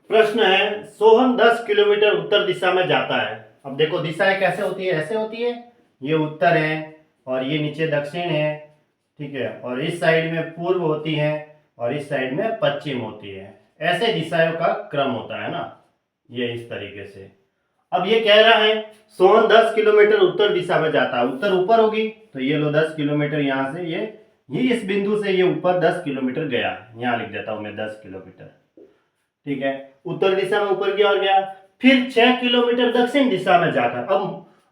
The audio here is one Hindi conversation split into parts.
प्रश्न है, सोहन 10 किलोमीटर उत्तर दिशा में जाता है। अब देखो दिशाएं कैसे होती है, ऐसे होती है, ये उत्तर है और ये नीचे दक्षिण है, ठीक है, और इस साइड में पूर्व होती है और इस साइड में पश्चिम होती है। ऐसे दिशाओं का क्रम होता है ना, ये इस तरीके से। अब ये कह रहा है सोहन 10 किलोमीटर उत्तर दिशा में जाता है, उत्तर ऊपर होगी तो ये लो 10 किलोमीटर, यहाँ से ये इस बिंदु से ये ऊपर 10 किलोमीटर गया, यहाँ लिख देता हूं मैं 10 किलोमीटर, ठीक है। उत्तर दिशा में ऊपर गया और गया, फिर 6 किलोमीटर दक्षिण दिशा में जाकर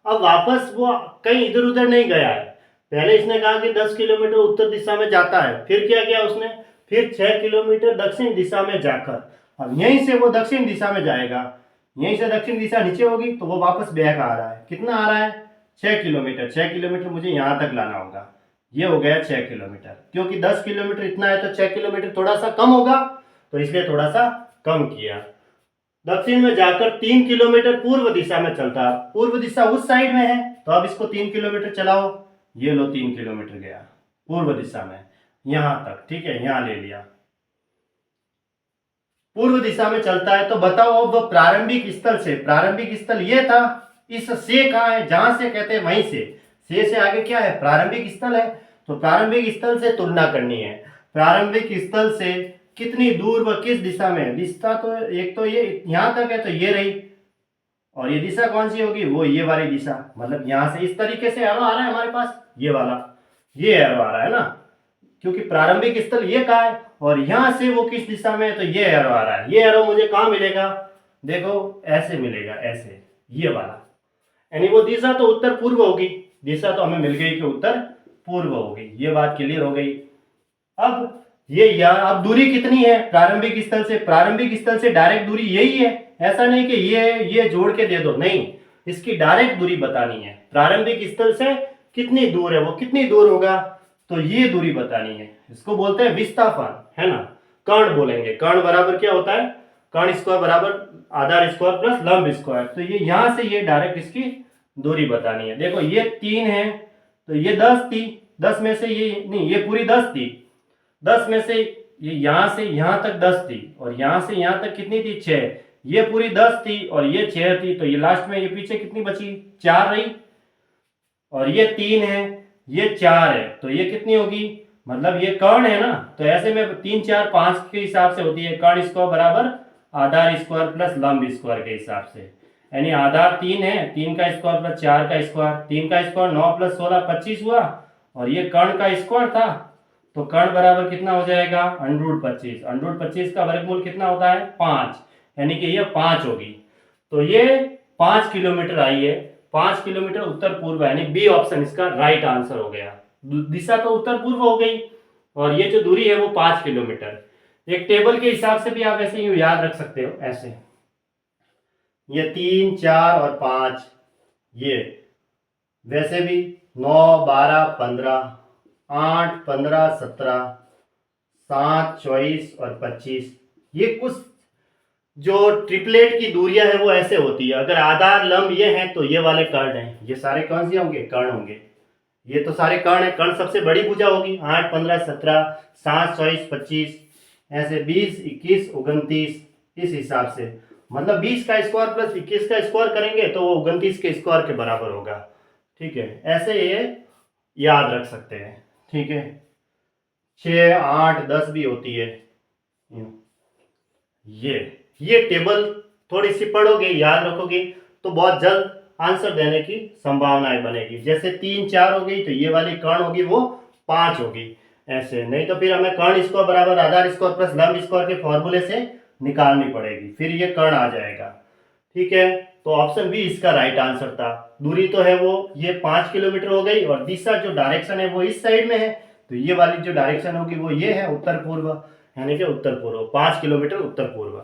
अब वापस वो कहीं इधर उधर नहीं गया है। पहले इसने कहा कि 10 किलोमीटर उत्तर दिशा में जाता है, फिर क्या किया उसने, फिर 6 किलोमीटर दक्षिण दिशा में जाकर, अब यहीं से वो दक्षिण दिशा में जाएगा, यहीं से दक्षिण दिशा नीचे होगी तो वो वापस बैक आ रहा है। कितना आ रहा है, 6 किलोमीटर। 6 किलोमीटर मुझे यहां तक लाना होगा, ये हो गया 6 किलोमीटर। क्योंकि 10 किलोमीटर इतना है तो 6 किलोमीटर थोड़ा सा कम होगा, तो इसलिए थोड़ा सा कम किया। दक्षिण में जाकर 3 किलोमीटर पूर्व दिशा में चलता, पूर्व दिशा उस साइड में है तो अब इसको 3 किलोमीटर चलाओ, ये लो 3 किलोमीटर गया पूर्व दिशा में यहां तक, ठीक है, यहां ले लिया। पूर्व दिशा में चलता है तो बताओ अब वह प्रारंभिक स्थल से, प्रारंभिक स्थल ये था, इस से कहां है, जहां से कहते हैं वहीं से आगे क्या है, प्रारंभिक स्थल है। तो प्रारंभिक स्थल से तुलना करनी है, प्रारंभिक स्थल से कितनी दूर व किस दिशा में। दिशा तो एक तो ये यहां तक है तो ये रही, और ये दिशा कौन सी होगी, वो ये वाली दिशा, मतलब यहां से इस तरीके से एरो आ रहा है हमारे पास, ये वाला, ये एरो आ रहा है ना, क्योंकि प्रारंभिक स्थल ये कहा है और यहां से वो किस दिशा में है तो ये एरो आ रहा है। ये एरो मुझे कहां मिलेगा, देखो ऐसे मिलेगा, ऐसे, ये वाला, यानी वो दिशा तो उत्तर पूर्व होगी, दिशा तो हमें मिल गई कि उत्तर पूर्व होगी, ये बात क्लियर हो गई। अब ये यहाँ अब दूरी कितनी है प्रारंभिक स्थल से, प्रारंभिक स्थल से डायरेक्ट दूरी यही है, ऐसा नहीं कि ये जोड़ के दे दो, नहीं, इसकी डायरेक्ट दूरी बतानी है। प्रारंभिक स्थल से कितनी दूर है, वो कितनी दूर होगा, तो ये दूरी बतानी है, इसको बोलते हैं विस्थापन, है ना, कर्ण बोलेंगे। कर्ण बराबर क्या होता है, कर्ण स्क्वायर बराबर आधार स्क्वायर प्लस लंब स्क्वायर। तो ये यहां से ये डायरेक्ट इसकी दूरी बतानी है। देखो ये 3 है तो ये 10 थी, 10 में से ये नहीं, ये पूरी 10 थी, 10 में से ये यहां से यहां तक 10 थी और यहां से यहां तक कितनी थी, 6, ये पूरी 10 थी और ये 6 थी, तो ये लास्ट में ये पीछे कितनी बची, 4 रही, और ये 3 है, ये 4 है, तो ये कितनी होगी, मतलब ये कर्ण है ना, तो ऐसे में 3 4 5 के हिसाब से होती है, कर्ण स्क्वायर बराबर आधार स्क्वायर प्लस लंब स्क्वायर के हिसाब से, यानी आधार 3 है, 3 का स्क्वायर प्लस 4 का स्क्वायर, 3 का स्क्वायर 9 प्लस 16 25 हुआ, और ये कर्ण का स्क्वायर था तो कर्ण बराबर कितना हो जाएगा, √25, √25 का वर्गमूल कितना होता है, 5, यानी कि ये 5 होगी। तो ये 5 किलोमीटर आई है, 5 किलोमीटर उत्तर पूर्व, यानी बी ऑप्शन इसका राइट आंसर हो गया। दिशा तो उत्तर पूर्व हो गई और ये जो दूरी है वो 5 किलोमीटर। एक टेबल के हिसाब से भी आप ऐसे ही याद रख सकते हो, ऐसे ये 3 4 और 5, ये वैसे भी 9 12 15, 8 15 17, 7 24 और 25, ये कुछ जो ट्रिपलेट की दूरियां है वो ऐसे होती है। अगर आधार लंब ये हैं तो ये वाले कर्ण हैं, ये सारे कौन से होंगे, कर्ण होंगे, ये तो सारे कर्ण है। कर्ण सबसे बड़ी भुजा होगी, 8 15 17, 7 24 25, ऐसे 20 21 29, इस हिसाब से, मतलब 20 का स्क्वायर प्लस 21 का स्क्वायर करेंगे तो वो 29 के स्क्वायर के बराबर होगा, ठीक है, ऐसे ये याद रख सकते हैं, ठीक है। 6 8 10 भी होती है, ये टेबल थोड़ी सी पढ़ोगे याद रखोगे तो बहुत जल्द आंसर देने की संभावनाएं बनेगी। जैसे 3 4 हो गई तो ये वाली कर्ण होगी वो 5 होगी, ऐसे, नहीं तो फिर हमें कर्ण स्क्वायर बराबर आधार स्क्वायर प्लस लंब स्क्वायर के फॉर्मूले से निकालनी पड़ेगी, फिर ये कर्ण आ जाएगा, ठीक है। तो ऑप्शन बी इसका राइट आंसर था। दूरी तो है वो ये 5 किलोमीटर हो गई और दिशा जो डायरेक्शन है वो इस साइड में है, तो ये वाली जो डायरेक्शन होगी वो ये है उत्तर पूर्व, यानी कि उत्तर पूर्व, 5 किलोमीटर उत्तर पूर्व।